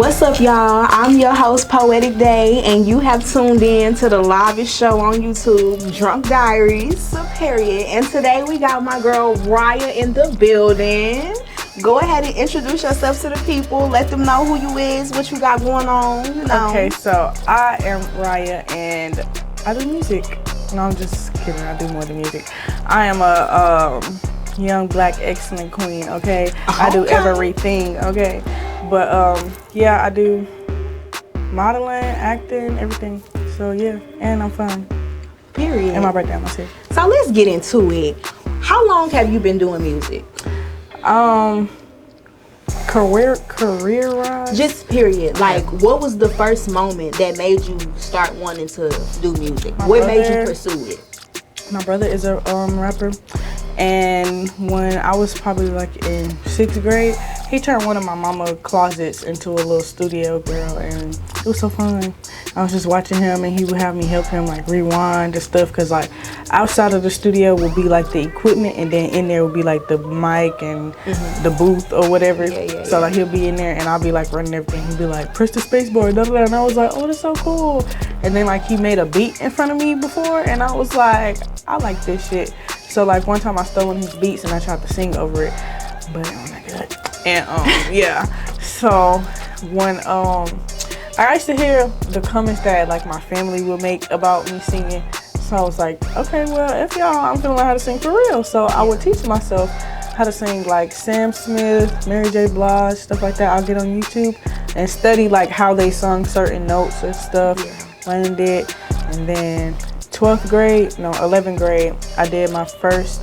What's up, y'all? I'm your host, Poetic Dae, and you have tuned in to the livest show on YouTube, Drunk Diaries, period. And today we got my girl, Ryha, in the building. Go ahead and introduce yourself to the people. Let them know who you is, what you got going on. Okay, so I am Ryha, and I do music. No, I'm just kidding. I do more than music. I am a young black excellent queen. Okay, I do everything. Okay. But yeah, I do modeling, acting, everything. So yeah, and I'm fun. Period. And my birthday, I'm here. So let's get into it. How long have you been doing music? Career-wise? Just period. Like, what was the first moment that made you start wanting to do music? What made you pursue it? My brother is a rapper, and when I was probably like in 6th grade, he turned one of my mama's closets into a little studio, girl, and it was so fun. I was just watching him, and he would have me help him like rewind and stuff, cause like outside of the studio would be like the equipment, and then in there would be like the mic and the booth or whatever. So like he'll be in there, and I'll be like running everything. He'd be like, press the space bar, da da da, and I was like, oh, that's so cool. And then like he made a beat in front of me before, and I was like, I like this shit. So like one time I stole one of his beats and I tried to sing over it, but it wasn't good. And yeah. So when I used to hear the comments that like my family would make about me singing, so I was like, okay, well, if y'all, I'm gonna learn how to sing for real. So I would teach myself how to sing like Sam Smith, Mary J. Blige, stuff like that. I'll get on YouTube and study like how they sung certain notes and stuff. Learned it, and then 11th grade, I did my first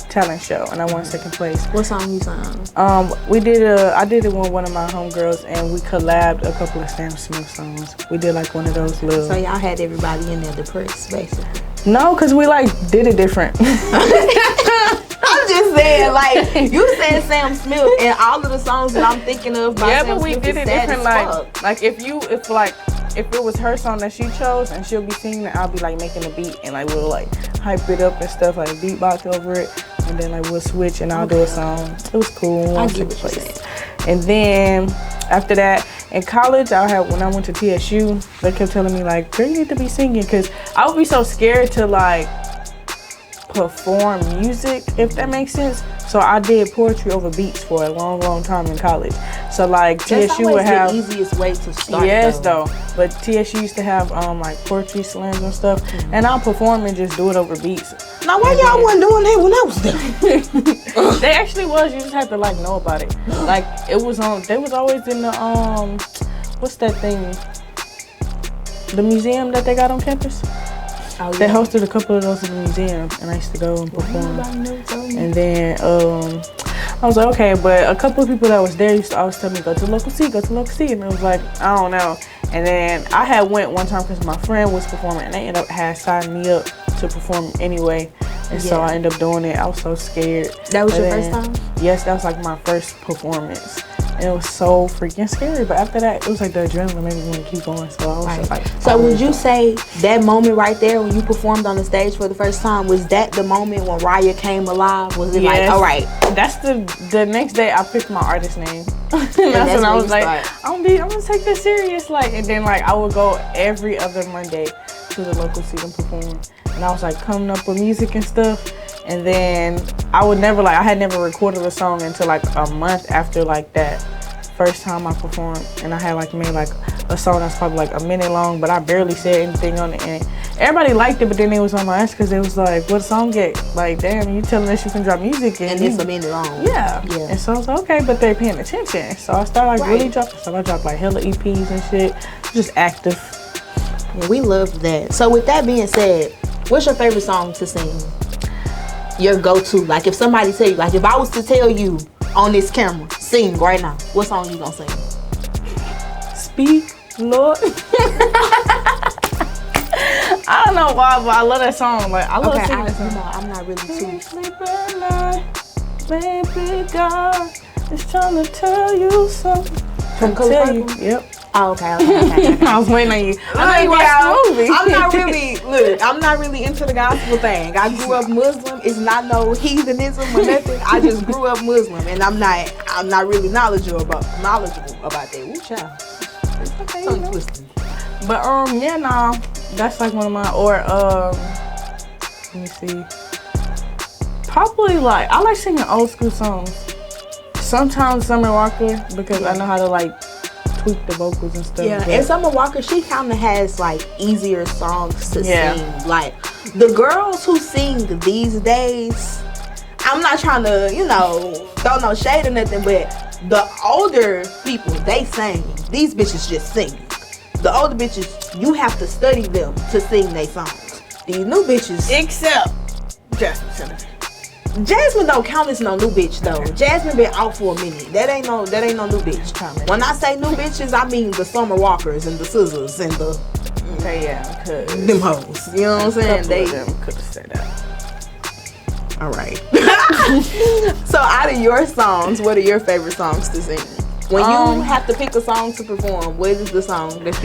talent show, and I won 2nd place. What song you sang? I did it with one of my homegirls, and we collabed a couple of Sam Smith songs. We did like one of those little. So y'all had everybody in there depressed, basically. No, cause we like did it different. I'm just saying, like, you said Sam Smith, and all of the songs that I'm thinking of by Sam but we Smith did is it sad different. as fuck. If it was her song that she chose and she'll be singing it, I'll be like making a beat and like we'll like hype it up and stuff, like beatbox over it, and then like we'll switch and I'll do a song. It was cool. I get what you're saying. And then after that, in college, when I went to TSU, they kept telling me like, girl, you need to be singing, because I would be so scared to like perform music, if that makes sense. So I did poetry over beats for a long time in college. So like TSU would have the easiest way to start. Yes, though. But TSU used to have like poetry slams and stuff, and I'll perform and just do it over beats. Now why y'all wasn't doing that when I was there? They actually was. You just have to like know about it. Like it was on. They was always in the what's that thing? The museum that they got on campus. Oh, yeah. They hosted a couple of those in the museum, and I used to go and perform. And then I was like, okay, but a couple of people that was there used to always tell me, go to local C, and I was like, I don't know. And then I had went one time because my friend was performing, and they ended up signing me up to perform anyway. And so I ended up doing it. I was so scared. That was your first time? Yes, that was like my first performance. And it was so freaking scary. But after that, it was like the adrenaline made me want to keep going. So I was just like, so would you say that moment right there when you performed on the stage for the first time, was that the moment when Ryha came alive? Was it like, all right? That's the next day I picked my artist name. That's when I was like, I'm gonna take this serious. Like, and then like I would go every other Monday to the local seat and perform. And I was like coming up with music and stuff. And then I had never recorded a song until like a month after like that first time I performed. And I had like made like a song that's probably like a minute long, but I barely said anything on it. And everybody liked it, but then it was on my ass because it was like, what song get? Like, damn, you telling us you can drop music and it's a minute long. Yeah. And so I was like, okay, but they're paying attention. So I started like really dropping. So I dropped like hella EPs and shit, just active. Yeah, we love that. So with that being said, what's your favorite song to sing? Your go-to, like if somebody tell you, like if I was to tell you on this camera, sing right now, what song you gonna sing? Speak, Lord. I don't know why, but I love that song. Like I love singing that song. I'm not really too. Sleep at night, baby, God is trying to tell you something. From Color Purple? Yep. Oh, okay. I was waiting on you. I know you watched the movie. I'm not really into the gospel thing. I grew up Muslim. It's not no heathenism or nothing. I just grew up Muslim, and I'm not really knowledgeable about that. Ooh, child. It's okay. Tongue twisting. But yeah, no, that's like one of my let me see. Probably like I like singing old school songs. Sometimes Summer Walker because I know how to like tweak the vocals and stuff. Yeah, and Summer Walker, she kind of has like easier songs to sing. Like the girls who sing these days, I'm not trying to, throw no shade or nothing, but the older people, they sing. These bitches just sing. The older bitches, you have to study them to sing their songs. These new bitches, except Jasmine. Jasmine don't count as no new bitch though. Jasmine been out for a minute. That ain't no new bitch. When I say new bitches, I mean the Summer Walkers and the Scissors and the them hoes. You know what I'm saying? They could have said that. All right. So out of your songs, what are your favorite songs to sing? When you have to pick a song to perform, what is the song that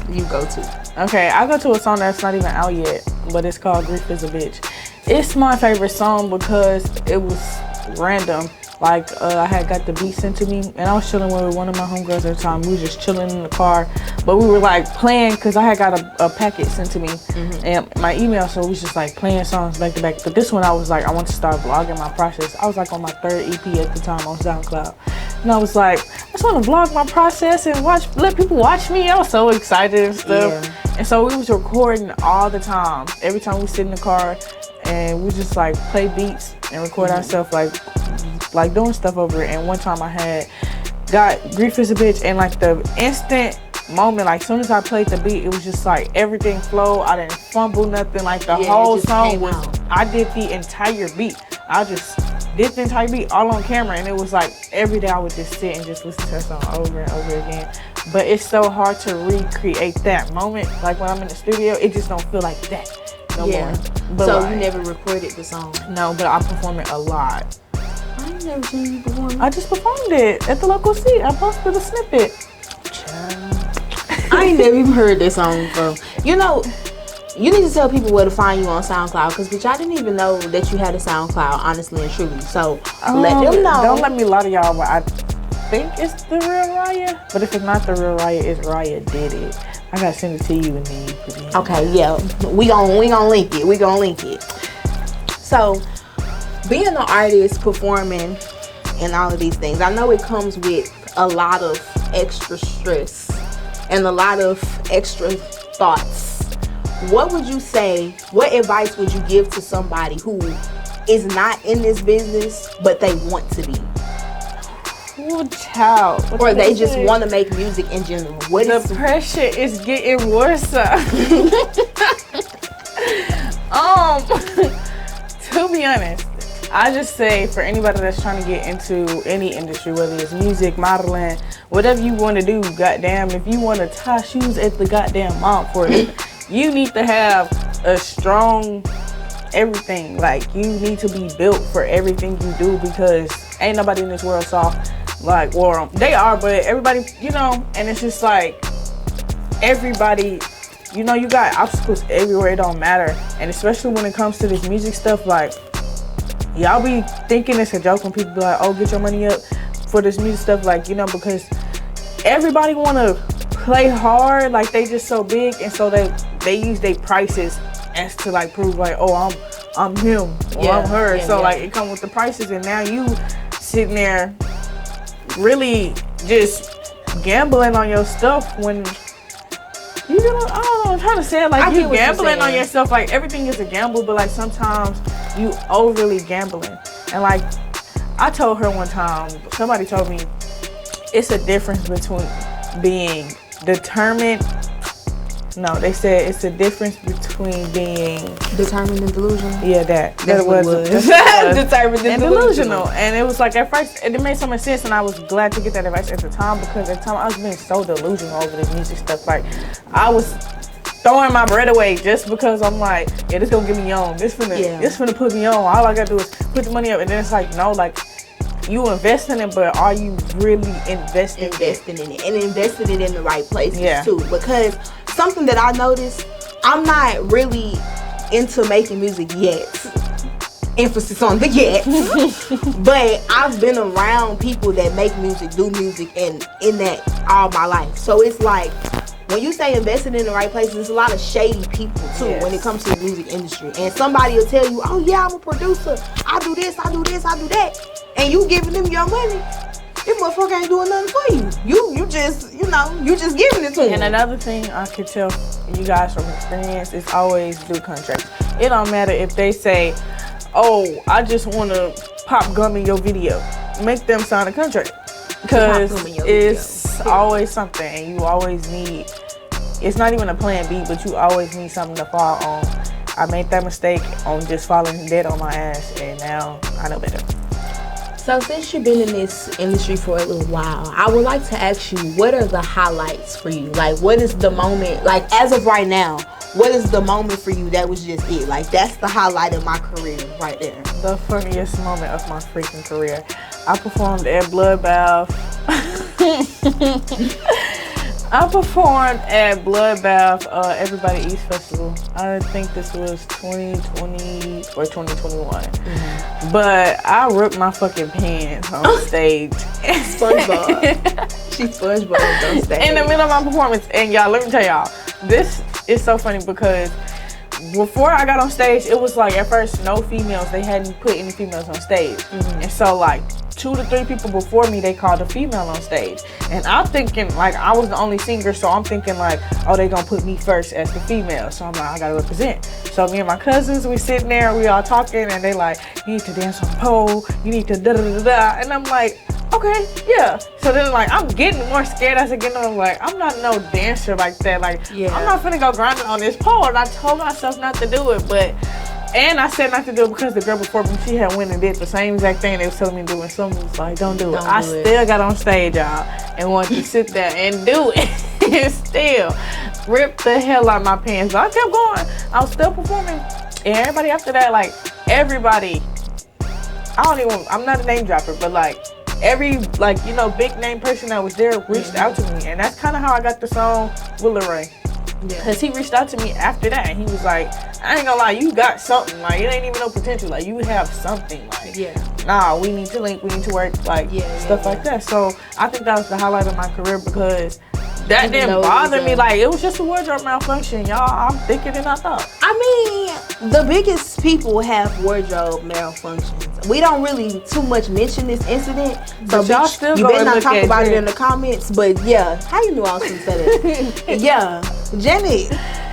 you go to? Okay, I go to a song that's not even out yet, but it's called Grief is a Bitch. It's my favorite song because it was random. Like, I had got the beat sent to me, and I was chilling with one of my homegirls at the time. We were just chilling in the car, but we were like playing because I had got a packet sent to me and my email, so we was just like playing songs back to back. But this one, I was like, I want to start vlogging my process. I was like on my 3rd EP at the time on SoundCloud, and I was like, I just want to vlog my process and let people watch me. I was so excited and stuff. Yeah. And so we was recording all the time. Every time we sit in the car, and we just like play beats and record ourselves like doing stuff over it. And one time I had got Grief is a Bitch, and like the instant moment, like soon as I played the beat, it was just like everything flowed. I didn't fumble nothing. Like the whole song was out. I did the entire beat. I just did the entire beat all on camera, and it was like every day I would just sit and just listen to that song over and over again. But it's so hard to recreate that moment. Like when I'm in the studio, it just don't feel like that no more. But so you never recorded the song? No, but I perform it a lot. I ain't never seen you perform. I just performed it at the local seat. I posted a snippet. I ain't never even heard this song before. You need to tell people where to find you on SoundCloud, because bitch, I didn't even know that you had a SoundCloud, honestly and truly. So let them know. Don't let me lie to y'all, but I think it's the real Ryha. But if it's not the real Ryha, it's Ryha did it. I gotta send it to you and then you put it in. Okay, yeah. We gonna link it. We gonna link it. So being an artist, performing, and all of these things, I know it comes with a lot of extra stress and a lot of extra thoughts. What would you say, what advice would you give to somebody who is not in this business, but they want to be? Oh, child. Or they just want to make music in general. The pressure is getting worse. To be honest, I just say for anybody that's trying to get into any industry, whether it's music, modeling, whatever you want to do, goddamn, if you want to tie shoes at the goddamn mom for it, you need to have a strong everything. Like, you need to be built for everything you do, because ain't nobody in this world soft. Like, well, they are, but everybody, and it's just like, everybody, you got obstacles everywhere. It don't matter. And especially when it comes to this music stuff, like, y'all be thinking it's a joke when people be like, oh, get your money up for this music stuff, like, because everybody want to play hard, like, they just so big, and so they use their prices as to, like, prove, like, oh, I'm him, or I'm her. Like, it come with the prices, and now you sitting there really just gambling on your stuff when I don't know, I'm trying to say it, like, you gambling on yourself, like, everything is a gamble, but, like, sometimes you overly gambling. And, like, I told her one time, somebody told me it's a difference between being determined. No, they said it's a difference between being determined and delusional. Yeah, that's what it was. Determined and delusional. And it was like, at first it made so much sense, and I was glad to get that advice at the time, because at the time I was being so delusional over this music stuff. Like, I was throwing my bread away just because I'm like, yeah, this gonna get me on. This finna put me on. All I gotta do is put the money up, and then it's like, no, like, you invest in it, but are you really investing in it and investing it in the right places too? Because something that I noticed, I'm not really into making music yet. Emphasis on the yet. But I've been around people that make music, do music, and in that all my life. So it's like, when you say investing in the right places, there's a lot of shady people too when it comes to the music industry. And somebody will tell you, oh yeah, I'm a producer, I do this, I do this, I do that. And you giving them your money, this motherfucker ain't doing nothing for you. You just, you just giving it to them. And another thing I could tell you guys from experience is always do contracts. It don't matter if they say, oh, I just want to pop gum in your video. Make them sign a contract. Because it's always something, and you always need, it's not even a plan B, but you always need something to fall on. I made that mistake on just falling dead on my ass, and now I know better. So since you've been in this industry for a little while, I would like to ask you, what are the highlights for you? Like, what is the moment, like as of right now, what is the moment for you that was just it? Like, that's the highlight of my career right there. The funniest moment of my freaking career. I performed at Bloodbath. I performed at Bloodbath Everybody Eats Festival. I think this was 2020 or 2021. Mm-hmm. But I ripped my fucking pants on stage. SpongeBob. She SpongeBob on stage. In the middle of my performance. And y'all, let me tell y'all, this is so funny because before I got on stage, it was like at first no females. They hadn't put any females on stage. Mm-hmm. And so like 2 to 3 people before me, they called a female on stage. And I'm thinking like I was the only singer, so I'm thinking like, oh, they gonna put me first as the female. So I'm like, I gotta represent. So me and my cousins, we sitting there, we all talking, and they like, you need to dance on the pole, you need to da da da da. And I'm like, okay, yeah. So then like I'm getting more scared as I get on. I'm like, I'm not no dancer like that. Like I'm not finna go grinding on this pole. And I told myself not to do it, but and I said not to do it because the girl before me, she had went and did the same exact thing they was telling me to do. And someone was like, don't do it. I still got on stage, y'all, and wanted to sit there and do it. And still ripped the hell out of my pants. But I kept going. I was still performing. And everybody after that, like everybody, I'm not a name dropper, but like every like, big name person that was there reached out to me. And that's kind of how I got the song Willa Ray. Because he reached out to me after that and he was like, I ain't gonna lie, you got something. Like, it ain't even no potential. Like, you have something. Like, nah, we need to link, we need to work, like, stuff like that. So, I think that was the highlight of my career because that didn't bother me. Like, it was just a wardrobe malfunction, y'all. I'm thicker than I thought. I mean, the biggest people have wardrobe malfunctions. We don't really too much mention this incident. So, y'all still you better not talk about it in the comments. But, yeah, how you knew I was going to say that? Yeah. Janet,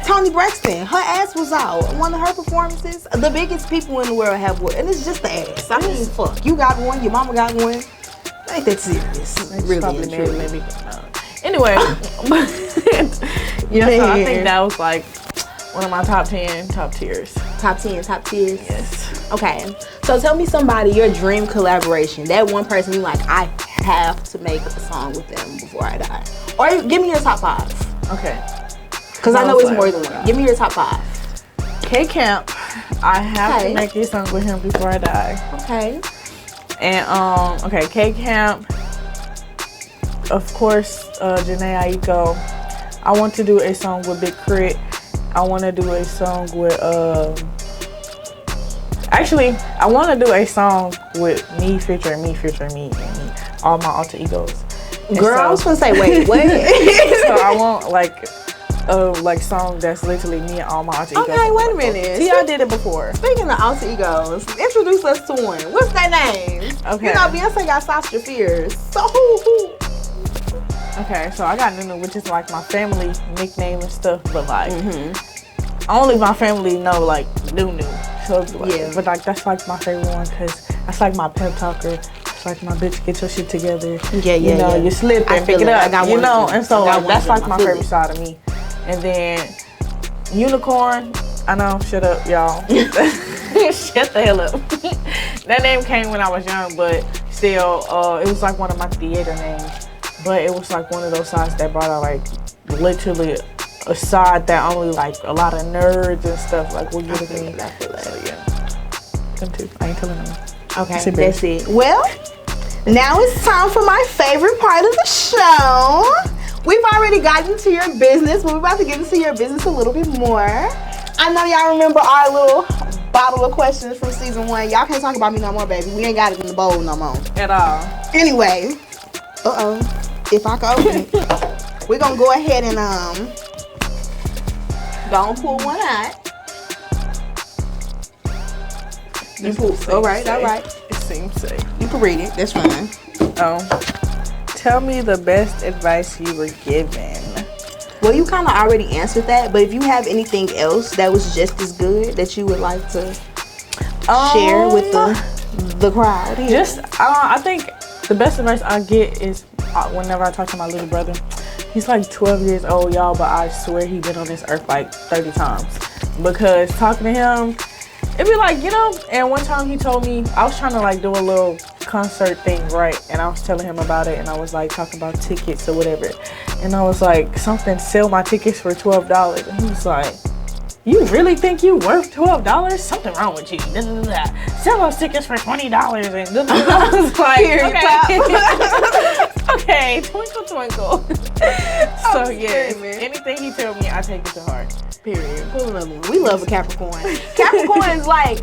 Toni Braxton, her ass was out. One of her performances, the biggest people in the world have one, and it's just the ass. I mean, fuck, you got one, your mama got one. Ain't that serious? Really, probably maybe. Anyway, yeah, so I think that was like one of my top tiers. Top 10, top tiers. Yes. Okay, so tell me somebody, your dream collaboration. That one person you like, I have to make a song with them before I die. Or give me your top 5. Okay. Because I know it's more than one. Give me your top 5. K-Camp. I have to make this song with him before I die. Okay. And, okay, K-Camp. Of course, Janae Aiko. I want to do a song with Big Crit. I want to do a song with, actually, I want to do a song with me featuring me, and me. All my alter egos. And girl, I was going to say, wait, what? So I want, like song that's literally me and all my alter egos. Okay, wait a minute. See, I did it before. Speaking of alter egos, introduce us to one. What's their name? Okay. You know, Beyonce got Sasha Fierce. So who? Okay, so I got Nunu, which is like my family nickname and stuff, but like only my family know like Nunu. So like, but like that's like my favorite one because that's like my pep talker. It's like my bitch, get your shit together. You know, you slip and pick it up. And so like, that's like my favorite side of me. And then Unicorn, I know, shut up, y'all. Shut the hell up. That name came when I was young, but still, it was like one of my theater names. But it was like one of those sides that brought out like literally a side that only like a lot of nerds and stuff like would get to me. I feel that. So yeah. Them too. I ain't telling them. Okay, that's it. Well, Now it's time for my favorite part of the show. We've already gotten into your business, but we're about to get into your business a little bit more. I know y'all remember our little bottle of questions from season 1. Y'all can't talk about me no more, baby. We ain't got it in the bowl no more. At all. Anyway, if I can open it, we're gonna go ahead and go and pull one out. You pull. All right. It seems safe. You can read it. That's fine. Tell me the best advice you were given. Well, you kind of already answered that, but if you have anything else that was just as good that you would like to share with the crowd here. I think the best advice I get is whenever I talk to my little brother. He's like 12 years old, y'all, but I swear he's been on this earth like 30 times. Because talking to him, it'd be like, and one time he told me, I was trying to like do a little concert thing, right? And I was telling him about it, and I was like talking about tickets or whatever. And I was like, sell my tickets for $12. And he was like, you really think you worth $12? Something wrong with you. Sell those tickets for $20. And I was like, okay, twinkle, twinkle. So yeah, anything he tells me, I take it to heart. Period. Pull another one. We love a Capricorn. Capricorn's like,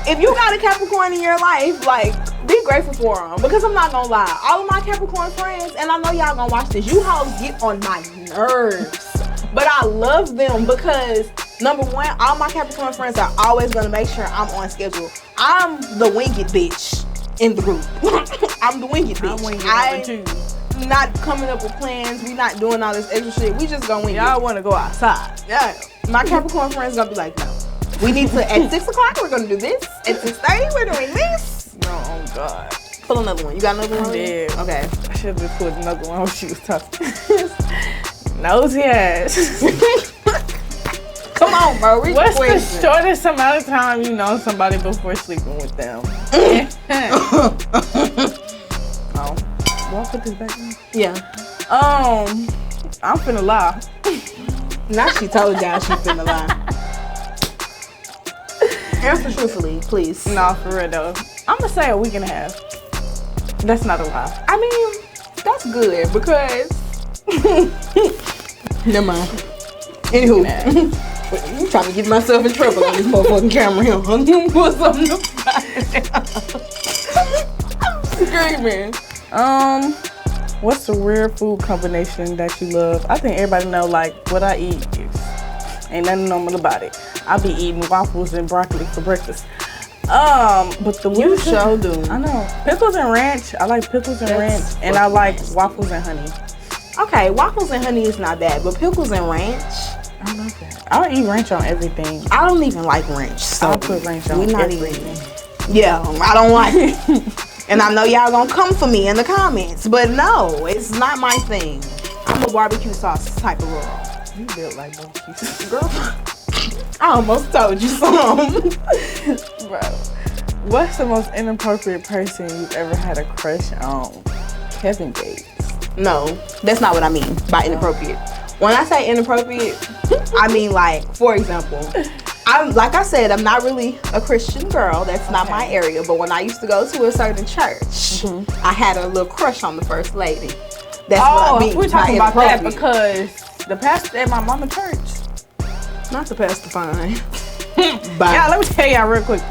if you got a Capricorn in your life, like, be grateful for them. Because I'm not gonna lie, all of my Capricorn friends, and I know y'all gonna watch this, you hoes get on my nerves. But I love them because, number one, all my Capricorn friends are always gonna make sure I'm on schedule. I'm the wing it bitch in the group. I'm the wing it bitch. I'm not coming up with plans. We not doing all this extra shit. We just gonna wing it. Y'all wanna go outside. Yeah. My Capricorn friends gonna be like, no. We need to, at 6 o'clock, we're gonna do this. At 6:30, we're doing this. No, oh God. Pull another one. You got another one? I did. Okay. I should have just put another one when she was talking. Nosy ass. Come on, bro. Read What's the the shortest amount of time you know somebody before sleeping with them? Oh. Do I put this back in? Yeah. I'm finna lie. Now she told y'all she finna lie. Answer truthfully, please. Nah, for real though. I'm gonna say a week and a half. That's not a lie. I mean, that's good because. Never mind. Anywho, I'm trying to get myself in trouble on this motherfucking camera here. I'm put something to I'm screaming. What's the weird food combination that you love? I think everybody know like what I eat is ain't nothing normal about it. I be eating waffles and broccoli for breakfast. But the you sure do. I know. Pickles and ranch. I like pickles and ranch, and I like waffles and honey. Okay, waffles and honey is not bad, but pickles and ranch. I love that. I'll eat ranch on everything. I don't even like ranch. So I'll put ranch on everything. Yeah, I don't like it. And I know y'all gonna come for me in the comments, but no, it's not my thing. I'm a barbecue sauce type of girl. You built like barbecue sauce. Girl, I almost told you something. Bro, what's the most inappropriate person you've ever had a crush on? Kevin Gates. No, that's not what I mean by inappropriate. When I say inappropriate, I mean like, for example, like I said, I'm not really a Christian girl. That's not my area. But when I used to go to a certain church, I had a little crush on the first lady. That's what I mean. We're talking about that because the pastor at my mama church. Not the pastor fine. Yeah, let me tell y'all real quick.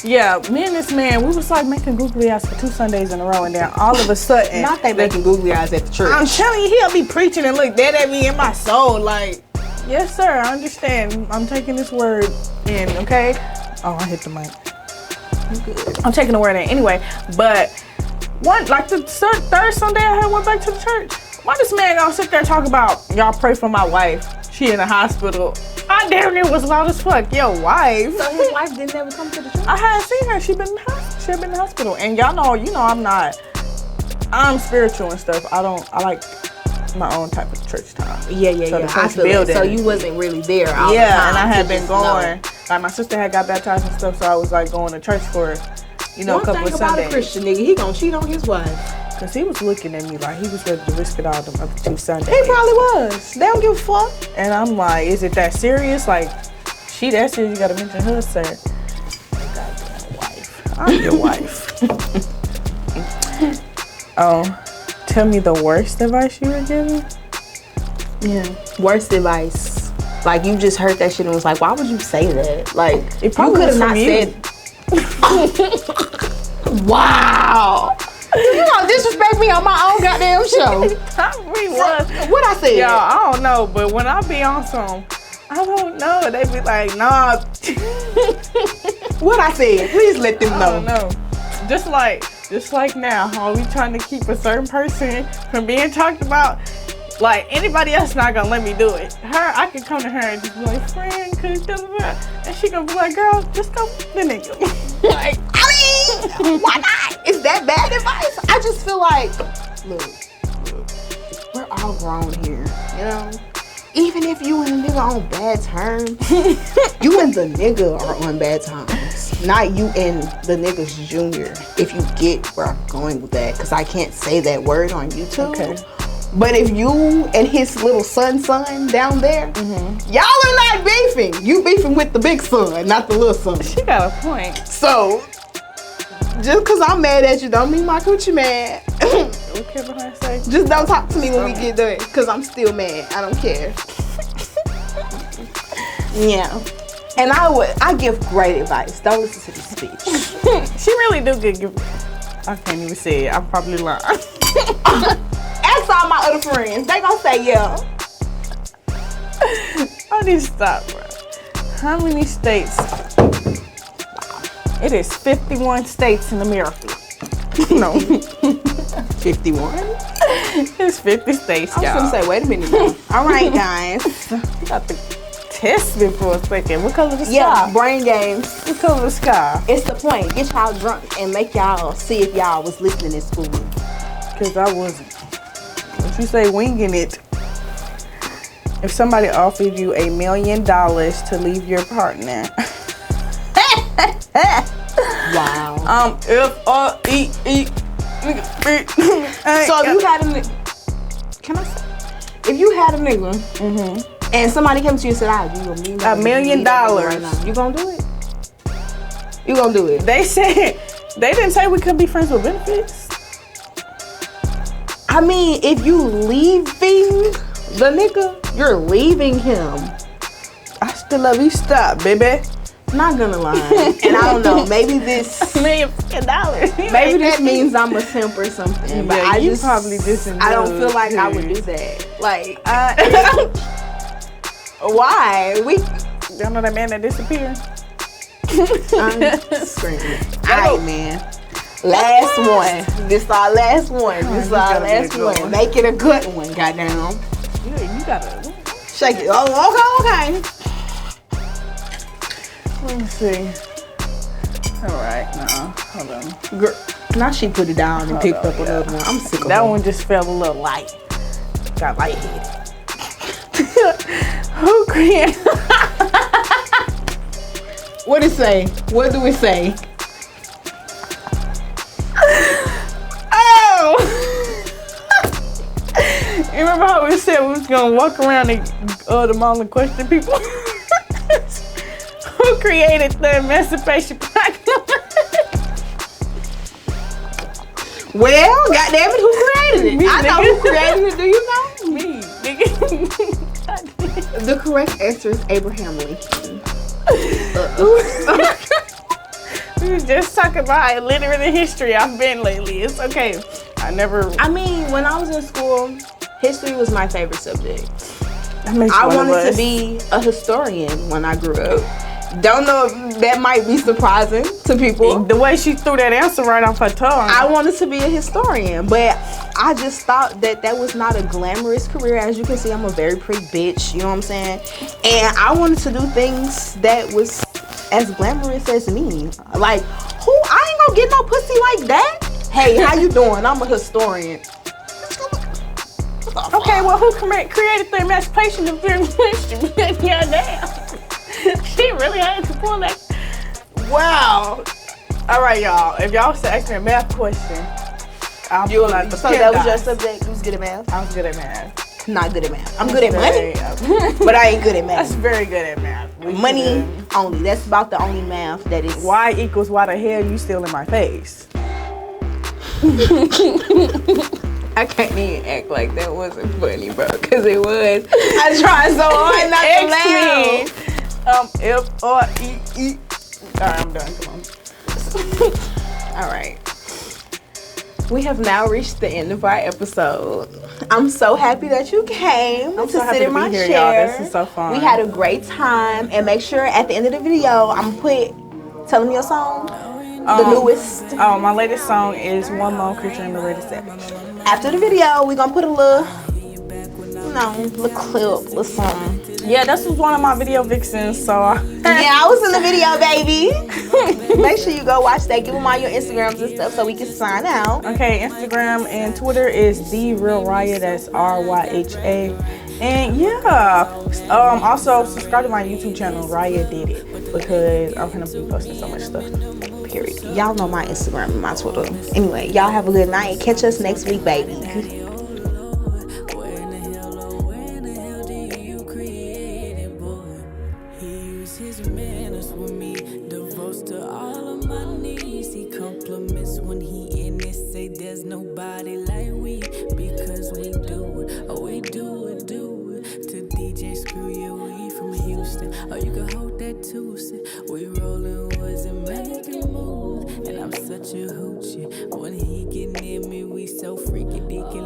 Yeah, me and this man, we was like making googly eyes for 2 Sundays in a row, and then all of a sudden, not they making googly eyes at the church. I'm telling you, he'll be preaching and look dead at me in my soul, like, yes, sir, I understand. I'm taking this word in, okay? Oh, I hit the mic. You good? I'm taking the word in anyway, but the third Sunday I went back to the church. Why this man gonna sit there and talk about y'all pray for my wife? She in the hospital. I damn near was loud as fuck. Your wife. So his wife didn't ever come to the church? I hadn't seen her. She had been in the hospital. And y'all know, I'm spiritual and stuff. I like my own type of church time. Yeah. I feel that. So you wasn't really there all the time. And I had been going. Like my sister had got baptized and stuff, so I was like going to church for, a couple of Sundays. One thing about a Christian nigga, he gonna cheat on his wife. Cause he was looking at me like he was ready to risk it all them other 2 Sundays. He probably was. They don't give a fuck. And I'm like, is it that serious? Like, she that serious? You gotta mention her, sir. Goddamn wife. I'm your wife. Oh, tell me the worst advice you were given? Yeah. Worst advice. Like, you just heard that shit and was like, why would you say that? Like, It you probably could have was not from you. said. Wow. You gonna disrespect me on my own goddamn show. Probably was. What I said? Y'all, I don't know, but when I be on some, I don't know. They be like, nah. What I said? Please let them I know. don't know. Just like now, how we trying to keep a certain person from being talked about. Like, anybody else not gonna let me do it. Her, I can come to her and just be like, friend, cause da da da, and she gonna be like, girl, just go with the nigga. Like, I mean, why not? Is that bad advice? I just feel like, look, we're all grown here, you know? Even if you and the nigga on bad terms, you and the nigga are on bad terms. Not you and the nigga's junior, if you get where I'm going with that. Because I can't say that word on YouTube. okay. But if you and his little son down there, y'all are not beefing. You beefing with the big son, not the little son. She got a point. So, just because I'm mad at you don't mean my coochie mad. What can I say? Just don't talk to me when we get done, because I'm still mad. I don't care. Yeah. And I give great advice. Don't listen to this speech. She really do give. I can't even say it. I'm probably lying. Ask all my other friends. They gonna say yeah. I need to stop, bro. How many states? It is 51 states in America. No. 51? It's 50 states, I was y'all. gonna say, wait a minute now. All right, guys. You got to test me for a second. What color the sky? Yeah, brain games. What color the sky? It's the point. Get y'all drunk and make y'all see if y'all was listening in school. Because I wasn't. What you say, winging it? If somebody offered you $1 million to leave your partner. Wow. F-R-E-E. So if you had a nigga, can I say? If you had a nigga, and somebody came to you and said, "I'll give you $1 million. right now," you gonna do it? You gonna do it? They said, they didn't say we couldn't be friends with benefits. I mean, if you leaving the nigga, you're leaving him. I still love you. Stop, baby. Not gonna lie. And I don't know, maybe this $1 million. maybe this means I'm a simp or something. But Yeah, I you just probably just I don't feel like I would do that. Like why? Y'all know that man that disappeared? I'm screaming. Alright, man. Last one. This our last one. This you our gotta get last a good one. Make it a good one, goddamn. You gotta. Shake it. Oh, okay. Let me see. All right, no, hold on. Girl, now she put it down and picked up yeah. another one. I'm sick of That her. one just felt a little light. Got lightheaded. Who created? What it say? What do it say? Oh! You remember how we said we was gonna walk around the mall and question people? Who created the Emancipation Proclamation? Well, goddamn it, who created it? Me, I know nigga. who created it. Do you know? Me, nigga. The correct answer is Abraham Lincoln. We were just talking about how illiterate in history I've been lately. It's okay. I mean, when I was in school, history was my favorite subject. That makes I one of wanted us. to be a historian when I grew up. Don't know if that might be surprising to people. The way she threw that answer right off her tongue. I wanted to be a historian, but I just thought that was not a glamorous career. As you can see, I'm a very pretty bitch, you know what I'm saying? And I wanted to do things that was as glamorous as me. Like, I ain't gonna get no pussy like that. Hey, how you doing? I'm a historian. Okay, well, who created the Emancipation of history? Yeah, damn. She really had to pull that. Wow. All right, y'all. If y'all should ask me a math question, I'll pull out the So that was your $10. subject? You was good at math? I was good at math. Not good at math. I'm good at money, Very, but I ain't good at That's math. very good at math. Money only. That's about the only math that is. Y equals why the hell you still in my face? I can't even act like that wasn't funny, bro, because it was. I tried so hard not to laugh. F-R-E-E. Alright, I'm done. Come on. All right. We have now reached the end of our episode. I'm so happy that you came to so happy sit to in my be here, chair. y'all. This is so fun. We had a great time, and make sure at the end of the video, I'm tell them your song, the newest. Oh, my latest song is One Lone Creature in the Latest Savage. After the video, we're gonna put a little, little clip or something. Yeah, this was one of my video vixens, so Yeah, I was in the video, baby. Make sure you go watch that. Give them all your Instagrams and stuff so we can sign out. Okay, Instagram and Twitter is The Real Ryha. That's RYHA. And yeah, also subscribe to my YouTube channel, Ryha Did It, because I'm gonna be posting so much stuff. Period. Y'all know my Instagram and my Twitter. Anyway, y'all have a good night. Catch us next week, baby. There's nobody like we, because we do it, to DJ Screw, yeah, we from Houston, oh, you can hold that too, we rollin' woods and making moves, and I'm such a hoochie, when he get near me, we so freaky deaky